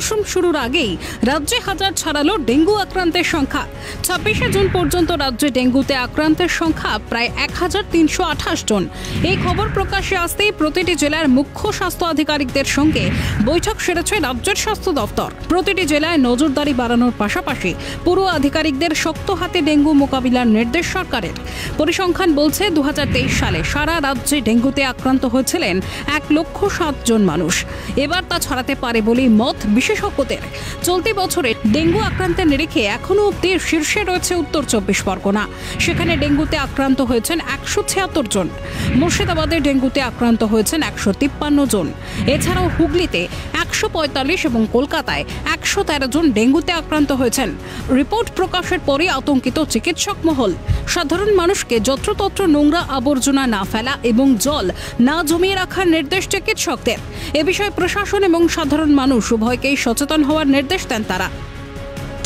মরশুম শুরুর আগেই রাজ্যে হাজার ছাড়ালো ডেঙ্গু আক্রান্তের সংখ্যা। 26শে জুন পর্যন্ত রাজ্যে ডেঙ্গুতে আক্রান্তের সংখ্যা প্রায় 1328 জন। এই খবর প্রকাশ্যে আসতেই প্রতিটি জেলার মুখ্য স্বাস্থ্য আধিকারিকদের সঙ্গে বৈঠক সেরেছে রাজ্যের স্বাস্থ্য দপ্তর। প্রতিটি জেলায় নজরদারি বাড়ানোর পাশাপাশি পুরো আধিকারিকদের শক্ত হাতে ডেঙ্গু মোকাবিলার নির্দেশ সরকারের। পরিসংখ্যান বলছে 2023 সালে সারা রাজ্যে ডেঙ্গুতে আক্রান্ত হয়েছিলেন 1,07,000 জন মানুষ। এবার তা ছড়াতে পারে বলেই মত বিশেষজ্ঞদের। চলতি বছরে ডেঙ্গু আক্রান্তের নিরিখে এখনো অব্দি শীর্ষে রয়েছে উত্তর 24 পরগনা। সেখানে ডেঙ্গুতে আক্রান্ত হয়েছেন 176 জন। মুর্শিদাবাদে ডেঙ্গুতে আক্রান্ত হয়েছেন 153 জন। এছাড়াও হুগলিতে 145 এবং কলকাতায় 113 জন ডেঙ্গুতে আক্রান্ত হয়েছেন। রিপোর্ট প্রকাশের পরই আতঙ্কিত চিকিৎসক মহল। সাধারণ মানুষকে যত্রতত্র নোংরা আবর্জনা না ফেলা এবং জল না জমিয়ে রাখার নির্দেশ চিকিৎসকদের। এ বিষয়ে প্রশাসন এবং সাধারণ মানুষ উভয়কেই সচেতন হওয়ার নির্দেশ দেন তারা।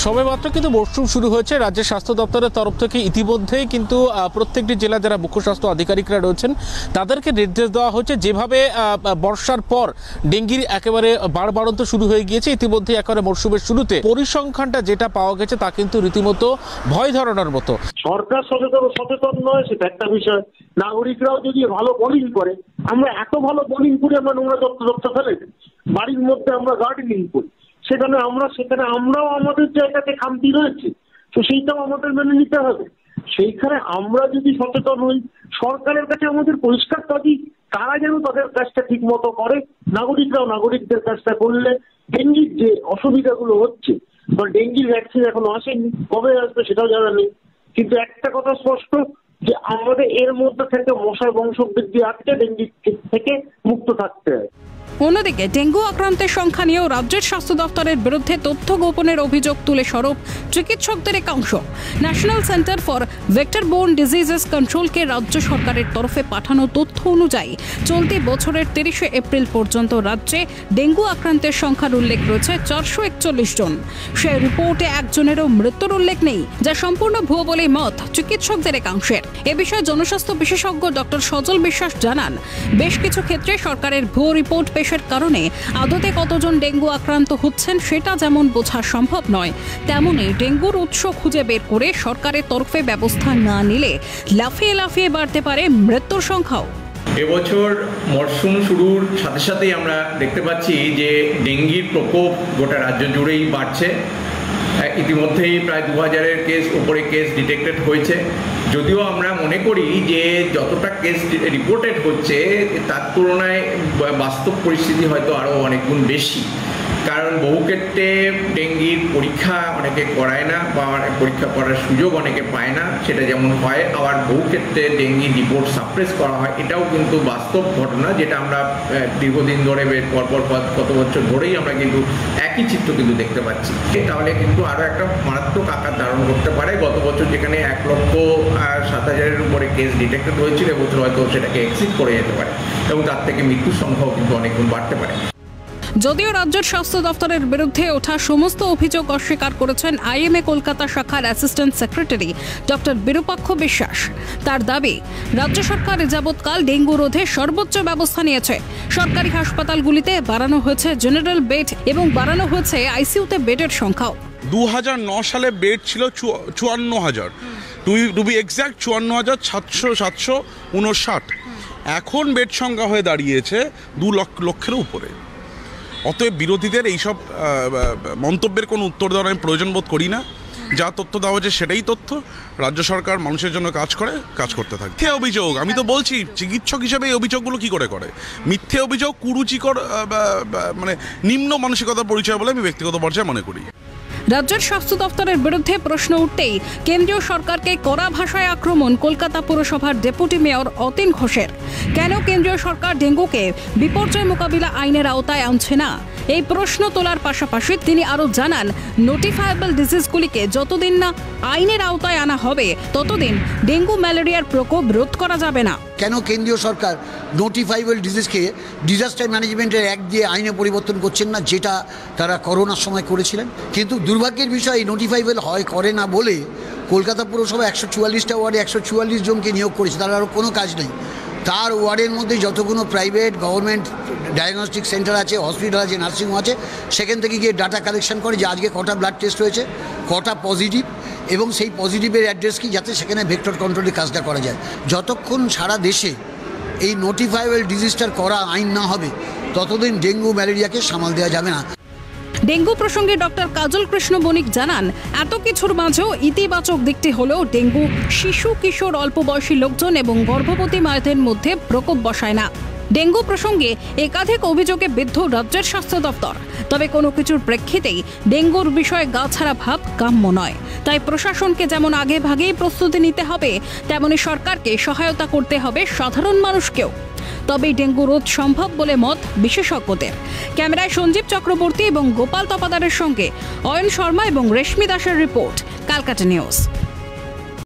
সবেমাত্র কিন্তু মরশুম শুরু হয়েছে। রাজ্যের স্বাস্থ্য দপ্তরের তরফ থেকে ইতিমধ্যেই কিন্তু প্রত্যেকটি জেলা যারা মুখ্য স্বাস্থ্য আধিকারিকরা রয়েছেন তাদেরকে নির্দেশ দেওয়া হচ্ছে, যেভাবে বর্ষার পর ডেঙ্গির একেবারে বাড়বাড়ন্ত শুরু হয়ে গিয়েছে ইতিমধ্যে একেবারে মরশুমের শুরুতে, পরিসংখ্যানটা যেটা পাওয়া গেছে তা কিন্তু রীতিমতো ভয় ধরানোর মতো। সরকার সচেতন নয় সেটা একটা বিষয়, নাগরিকরাও যদি ভালো বোলিং করে, আমরা এত ভালো বোলিং করি আমরা নোংরা যত্র ফেলে বাড়ির মধ্যে আমরা গার্ডেনিং করি, সেখানে আমরাও আমাদের জায়গাতে খামতি রয়েছে, তো সেইটাও আমাদের মেনে নিতে হবে। সেইখানে আমরা যদি সচেতন হই, সরকারের কাছে আমাদের পরিষ্কার দাবি তারা যেন তাদের কাজটা ঠিক মতো করে, নাগরিকরাও নাগরিকদের কাজটা করলে ডেঙ্গির যে অসুবিধাগুলো হচ্ছে, বা ডেঙ্গির ভ্যাকসিন এখনো আসেনি, কবে আসবে সেটাও জানা নেই, কিন্তু একটা কথা স্পষ্ট যে আমাদের এর মধ্যে থেকে মশার বংশবৃদ্ধি আটকে ডেঙ্গি থেকে মুক্ত থাকতে হয়। অন্যদিকে ডেঙ্গু আক্রান্তের সংখ্যা নিয়েও রাজ্যের স্বাস্থ্য দপ্তরের বিরুদ্ধে তথ্য গোপনের অভিযোগ তুলে সরব চিকিৎসকদের একাংশ। National centre for vector borne diseases কন্ট্রোলকে রাজ্য সরকারের তরফে পাঠানো তথ্য অনুযায়ী চলতি বছরের 30শে এপ্রিল পর্যন্ত রাজ্যে ডেঙ্গু আক্রান্তের সংখ্যার উল্লেখ রয়েছে 441 জন। সেই রিপোর্টে একজনেরও মৃত্যুর উল্লেখ নেই, যা সম্পূর্ণ ভুয়ো বলেই মত চিকিৎসকদের একাংশের। এ বিষয়ে জনস্বাস্থ্য বিশেষজ্ঞ ডক্টর সজল বিশ্বাস জানান, বেশ কিছু ক্ষেত্রে সরকারের ভুয়ো রিপোর্ট পেশের কারণে আদতে কতজন ডেঙ্গু আক্রান্ত হচ্ছেন সেটা যেমন বোঝা সম্ভব নয়, তেমনি ডেঙ্গুর উৎস খুঁজে বের করে সরকারের তরফে ব্যবস্থা না নিলে লাফিয়ে লাফিয়ে বাড়তে পারে মৃত্যুর সংখ্যাও। এবছর মরশুম শুরুর সাথে সাথেই আমরা দেখতে পাচ্ছি যে ডেঙ্গির প্রকোপ গোটা রাজ্য জুড়েই বাড়ছে। ইতিমধ্যেই প্রায় 2000-এর উপরে কেস ডিটেক্টেড হয়েছে। যদিও আমরা মনে করি যে যতটা কেস রিপোর্টেড হচ্ছে তার তুলনায় বাস্তব পরিস্থিতি হয়তো আরও অনেক গুণ বেশি, কারণ বহু ক্ষেত্রে ডেঙ্গির পরীক্ষা অনেকে করায় না বা পরীক্ষা করার সুযোগ অনেকে পায় না, সেটা যেমন হয়। আবার বহু ক্ষেত্রে ডেঙ্গির রিপোর্ট সাপ্রেস করা হয়, এটাও কিন্তু বাস্তব ঘটনা, যেটা আমরা দীর্ঘদিন ধরে পরপর কত বছর ধরেই আমরা কিন্তু একই চিত্র কিন্তু দেখতে পাচ্ছি। তাহলে কিন্তু আরও একটা মারাত্মক আকার ধারণ করতে পারে। গত বছর যেখানে 1,07,000-এর উপরে কেস ডিটেক্টেড হয়েছিল, এবছর হয়তো সেটাকে এক্সিড করে যেতে পারে এবং তার থেকে মৃত্যুর সংখ্যাও কিন্তু অনেক গুণ বাড়তে পারে। যদিও রাজ্যের স্বাস্থ্য দপ্তরের বিরুদ্ধে ওঠা সমস্ত অভিযোগ অস্বীকার করেছেন আইএমএ কলকাতা শাখার অ্যাসিস্ট্যান্ট সেক্রেটারি ডক্টর বিরূপাক্ষ বিশ্বাস। তার দাবি, রাজ্য সরকার যাবৎকাল ডেঙ্গু রোধে সর্বোচ্চ ব্যবস্থা নিয়েছে। সরকারি হাসপাতালগুলিতে বাড়ানো হয়েছে জেনারেল বেড এবং বাড়ানো হয়েছে আইসিইউতে বেডের সংখ্যাও। 2009 সালে বেড ছিল 54,000, টু বি এক্সাক্ট 54,759। এখন বেড সংখ্যা হয়ে দাঁড়িয়েছে 2 লক্ষের উপরে। অতএব বিরোধীদের এইসব মন্তব্যের কোনো উত্তর দেওয়ার আমি প্রয়োজন বোধ করি না। যা তথ্য দেওয়া হচ্ছে সেটাই তথ্য। রাজ্য সরকার মানুষের জন্য কাজ করতে থাকে। মিথ্যে অভিযোগ, আমি তো বলছি চিকিৎসক হিসেবে এই অভিযোগগুলো কী করে মিথ্যে অভিযোগ কুরুচিকর মানে নিম্ন মানসিকতার পরিচয় বলে আমি ব্যক্তিগত পর্যায়ে মনে করি। রাজ্যের স্বাস্থ্য দপ্তরের বিরুদ্ধে প্রশ্ন উঠতেই কেন্দ্রীয় সরকারকে কড়া ভাষায় আক্রমণ কলকাতা পুরসভার ডেপুটি মেয়র অতীন ঘোষের। কেন কেন্দ্রীয় সরকার ডেঙ্গুকে বিপর্যয় মোকাবিলা আইনের আওতায় আনছে না, এই প্রশ্ন তোলার পাশাপাশি তিনি আরও জানান, নোটিফায়েবল ডিজিজগুলিকে যতদিন না আইনের আওতায় আনা হবে ততদিন ডেঙ্গু ম্যালেরিয়ার প্রকোপ রোধ করা যাবে না। কেন কেন্দ্রীয় সরকার নোটিফাইবল ডিজিজকে ডিজাস্টার ম্যানেজমেন্টের অ্যাক্ট দিয়ে আইনে পরিবর্তন করছেন না, যেটা তারা করোনার সময় করেছিলেন? কিন্তু দুর্ভাগ্যের বিষয়, এই নোটিফাইবল করে না বলে কলকাতা পুরসভা 144টা ওয়ার্ডে 144 জনকে নিয়োগ করেছে, তার আরও কোনো কাজ নেই। তার ওয়ার্ডের মধ্যে যতগুলো প্রাইভেট গভর্নমেন্ট ডায়াগনস্টিক সেন্টার আছে, হসপিটাল আছে, নার্সিংহোম আছে, সেখান থেকে গিয়ে ডাটা কালেকশন করে যে আজকে কটা ব্লাড টেস্ট হয়েছে, কটা পজিটিভ, এবং সেই পজিটিভের অ্যাড্রেস কি, যাতে সেখানে ভেক্টর কন্ট্রোলের কাজটা করা যায়। যতক্ষণ সারা দেশে এই নোটিফাইবল ডিজিজটার করা আইন না হবে ততদিন ডেঙ্গু ম্যালেরিয়াকে সামাল দেওয়া যাবে না। ডেঙ্গু প্রসঙ্গে ডক্টর কাজল কৃষ্ণ বণিক জানান, এত কিছুর মাঝেও ইতিবাচক দিকটি হলেও ডেঙ্গু শিশু কিশোর অল্প বয়সী লোকজন এবং গর্ভবতী মায়েদের মধ্যে প্রকোপ বসায় না। ডেঙ্গু প্রসঙ্গে একাধিক অভিযোগে বিদ্ধ রাজ্যের স্বাস্থ্য দপ্তর। তবে কোনো কিছুর প্রেক্ষিতেই ডেঙ্গুর বিষয়ে গাছাড়া ভাব কাম্য নয়। তাই প্রশাসনকে যেমন আগে ভাগেই প্রস্তুতি নিতে হবে, তেমনি সরকারকে সহায়তা করতে হবে সাধারণ মানুষকেও। তবেই ডেঙ্গু রোধ সম্ভব বলে মত বিশেষজ্ঞদের। ক্যামেরায় সঞ্জীব চক্রবর্তী এবং গোপাল তপাদারের সঙ্গে অয়ন শর্মা এবং রেশমি দাসের রিপোর্ট, ক্যালকাটা নিউজ।